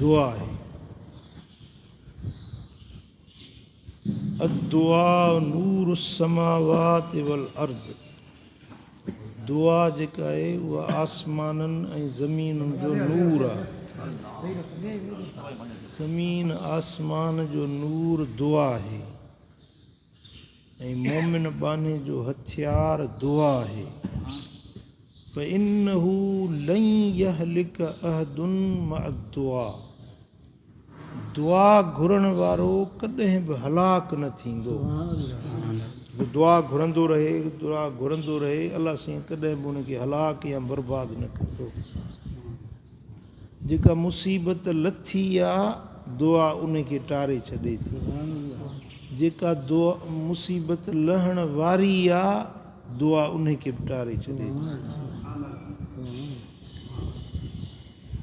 दुआ है। अद्दुआ नूरु समावात वल अर्द, दुआ जेका आहे उहा आसमाननि ऐं ज़मीनुनि जो नूर आहे। ज़मीन आसमान जो नूर दुआ आहे ऐं मोमिन बाने जो हथियार दुआ आहे। फ़इन्नहु लन यहलिक अहदुन मअ दुआ, दुआ घुरण वारो कॾहिं बि हलाक न थींदो। दुआ घुरंदो रहे, दुआ घुरंदो रहे, अलाह साईं कॾहिं बि उनखे हलाक या बर्बाद न कंदो। जेका मुसीबत लथी आहे दुआ उनखे टारे छॾे थी। जेका दुआ मुसीबत लहण वारी आहे दुआ उनखे बि टारे छॾे थी।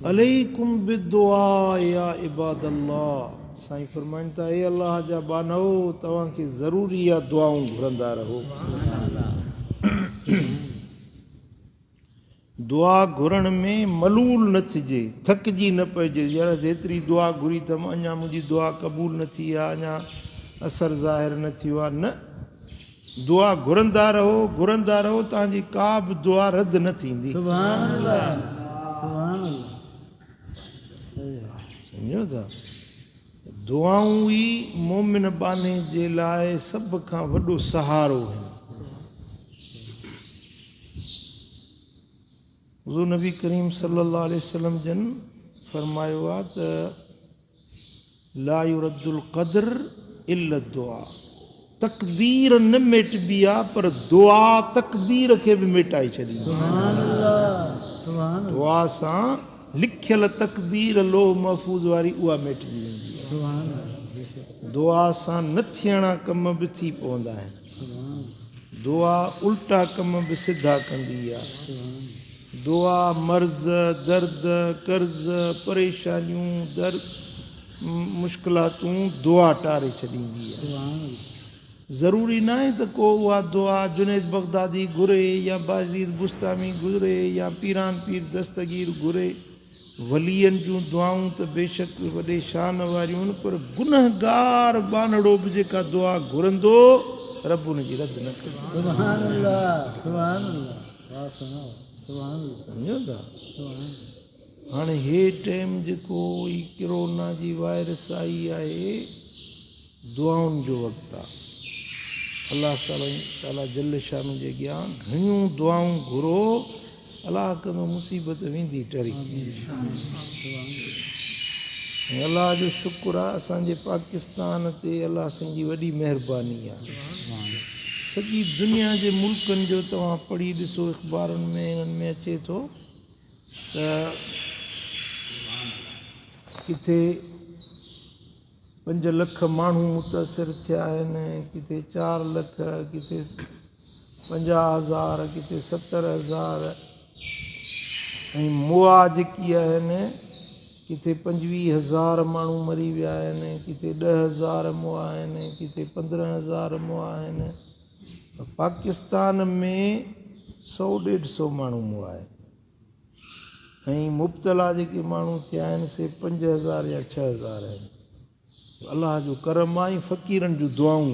अलैकुम बिद्दुआ या इबादल्लाह, साईं फरमाइनि था ए अल्लाह जा बानो तव्हांखे ज़रूरी आहे दुआऊं घुरंदा रहो। दुआ घुरण में मलूल न थिजे, थकिजी न पइजे, यार जेतिरी दुआ घुरी अथमि अञा मुंहिंजी दुआ क़बूल न थी आहे, अञा असरु ज़ाहिर न थियो आहे। न, दुआ घुरंदा रहो, घुरंदा रहो, तव्हांजी का बि दुआ रद्द न थींदी। सम्झो था, दुआऊं ई मोमिन बाने जे लाइ सभ खां वॾो सहारो आहिनि। हुज़ूर नबी करीम सल्लल्लाहु अलैहि वसल्लम जन फरमायो आहे त ला युरद्दुल क़द्र इल्ला दुआ, तक़दीर न मिटबी आहे पर दुआ तक़दीर खे बि मिटाए छॾींदी। दुआ सां लिखियल तक़दीर लोह महफ़ूज़ वारी उहा मिटजी वेंदी आहे। दुआ सां न थियणा कम बि थी पवंदा आहिनि। दुआ उल्टा कम बि सिधा कंदी आहे। दुआ मर्ज़, दर्द, कर्ज़, परेशानियूं, मुश्किलातूं दुआ टारे छॾींदी आहे। ज़रूरी न आहे त को उहा दुआ जुनैद बग़दादी घुरे या बाज़ीद बुस्तामी घुरे या पीरान पीर दस्तगीर घुरे। वलीअनि जूं दुआऊं त बेशक वॾे शान वारियूं आहिनि, पर गुनहगार बानड़ो बि जेका दुआ घुरंदो रब उनजी रद्द न कंदो। सम्झो था, हाणे हे टाइम जेको ई कोरोना जी वायरस आई आहे, दुआउनि जो वक़्तु आहे। अलाह ताला जल शान जे अॻियां घणियूं दुआऊं घुरो, अलाह कंदो मुसीबत वेंदी टरी। ऐं अलाह जो शुक्र आहे असांजे पाकिस्तान ते अलाह साईं जी वॾी महिरबानी आहे। सॼी दुनिया जे मुल्कनि जो तव्हां पढ़ी ॾिसो, अख़बारुनि में इन्हनि में अचे थो त किथे 5 लख माण्हू मुतासिर थिया आहिनि, किथे 4 लख, किथे 50,000, किथे 70,000, ऐं मुआ जेकी आहिनि किथे 25,000 माण्हू मरी विया आहिनि, किथे 10,000 मुआ आहिनि, किथे 15,000 मुआ आहिनि। पाकिस्तान में 100-150 माण्हू मुआ आहिनि ऐं मुब्तला जेके माण्हू थिया आहिनि से 5,000 या 6,000 आहिनि। अलाह जो करम आहे, फ़क़ीरनि जूं दुआऊं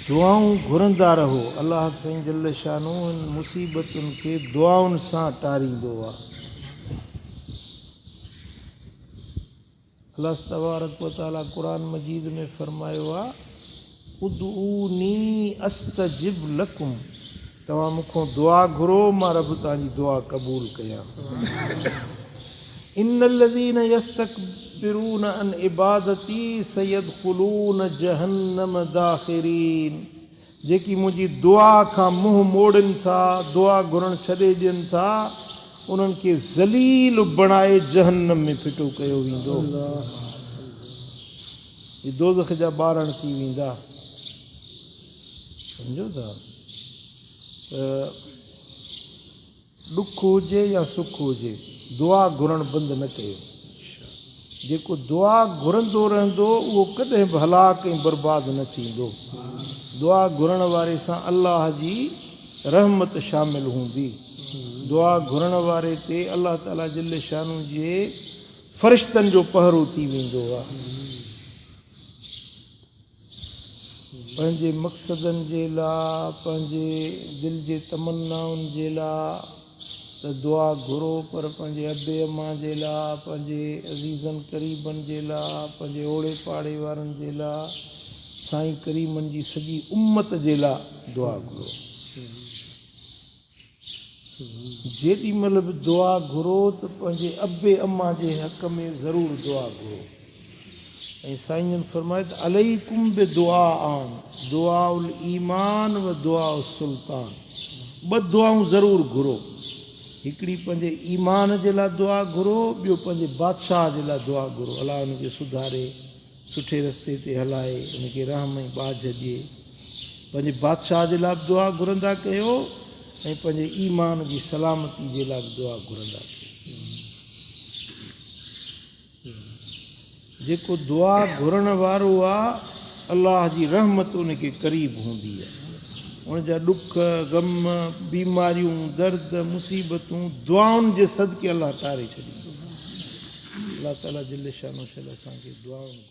दुआऊं घुरंदा रहो। अलाह साईं जल शानो मुसीबतुनि खे दुआउनि सां टारींदो आहे। अल्लाह तबारक व तआला क़ुरान मजीद में फरमायो आहे उदऊनी अस्तजिब लकुम, तव्हां मूंखां दुआ घुरो, मां रब तव्हांजी दुआ क़बूल कयां। इन्नल्लज़ीन यस्तकबिरून अन इबादती सयदखुलून जहन्नम दाखिरीन, जेकी मुंहिंजी दुआ खां मुंहुं मोड़नि था, दुआ घुरण छॾे ॾियनि था, उन्हनि खे ज़लील बणाए जहन्नम में फिटो कयो वेंदो। ये दोज़ख जा ॿारण थी वेंदा। सम्झो था, ॾुख हुजे या सुख हुजे, दुआ घुरण बंदि न कयो। जेको दुआ घुरंदो रहंदो उहो कॾहिं बि हलाक ऐं बर्बाद न थींदो। दुआ घुरण वारे सां अल्लाह जी रहमत शामिल हूंदी। दुआ घुरण वारे ते अल्लाह ताला जल शानू जे फ़रिश्तनि जो पहरो थी वेंदो आहे। पंहिंजे मक़सदनि जे लाइ, पंहिंजे दिलि जे तमन्नाउनि जे लाइ त दुआ घुरो, पर पंहिंजे अबे अम्मा जे लाइ, पंहिंजे अज़ीज़नि क़रीबनि जे लाइ, पंहिंजे ओड़े पाड़े वारनि जे लाइ, साईं करीमनि जी सॼी उम्मत जे लाइ दुआ घुरो। जेॾी महिल बि दुआ घुरो त पंहिंजे अबे अम्मा जे हक़ में ज़रूरु दुआ घुरो। ऐं साईं जन फरमाए त अलैकुम बि दुआ आन, दुआ उल ईमान व दुआ उल सुल्तान। ॿ दुआऊं ज़रूरु घुरो। हिकिड़ी पंहिंजे ईमान जे लाइ दुआ घुरो, ॿियो पंहिंजे बादशाह जे लाइ दुआ घुरो। अलाह हुनखे सुधारे, सुठे रस्ते ते हलाए, हुनखे रहम ऐं बाझ ॾिए। पंहिंजे बादशाह जे लाइ बि दुआ घुरंदा कयो ऐं पंहिंजे ईमान जी सलामती जे लाइ बि दुआ घुरंदा कयो। जेको दुआ घुरण वारो आहे, अलाह जी रहमत उनखे क़रीब हूंदी आहे। उनजा ॾुख ग़म बीमारियूं दर्द मुसीबतूं दुआउनि जे सदके अलाह टारे छॾींदो। अलाह ताला जल शानो असांखे दुआउनि